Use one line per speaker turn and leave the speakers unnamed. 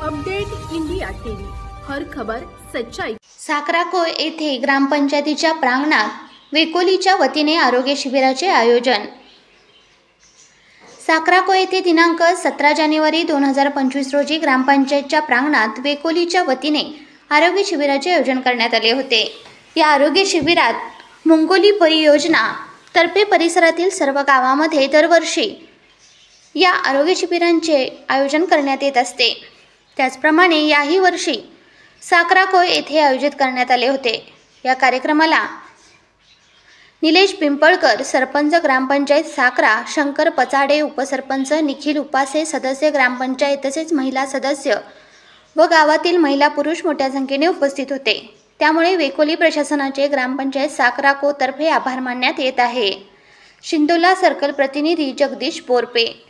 Update India TV, हर खबर सच्चाई।
साखराकोय येथे ग्रामपंचायतीच्या प्रांगणात वेकोलीच्या वतीने आरोग्य शिबिराचे आयोजन। साखराकोय येथे दिनांक 17 जानेवारी 2025 रोजी ग्रामपंचायतच्या प्रांगणात वेकोलीच्या वतीने आरोग्य शिबिराचे आयोजन करण्यात आले होते। या आरोग्य शिबिरात मुंगोली परियोजना तर्फे परिसरातील सर्व गावांमध्ये दरवर्षी या आरोग्य शिबिरांचे आयोजन करण्यात येत असते। त्याचप्रमाणे याही वर्षी साखराकोय येथे आयोजित करण्यात आले होते। या कार्यक्रमाला निलेश पिंपळकर सरपंच ग्रामपंचायत साखरा, शंकर पचाडे उपसरपंच, निखिल उपासे सदस्य ग्रामपंचायत तसेच महिला सदस्य व गावातील महिला पुरुष मोठ्या संख्येने उपस्थित होते। त्यामुळे वेकोली प्रशासनाचे ग्रामपंचायत साखराकोय तर्फे आभार मानण्यात येत आहे। शिंदोला सर्कल प्रतिनिधी जगदीश बोरपे।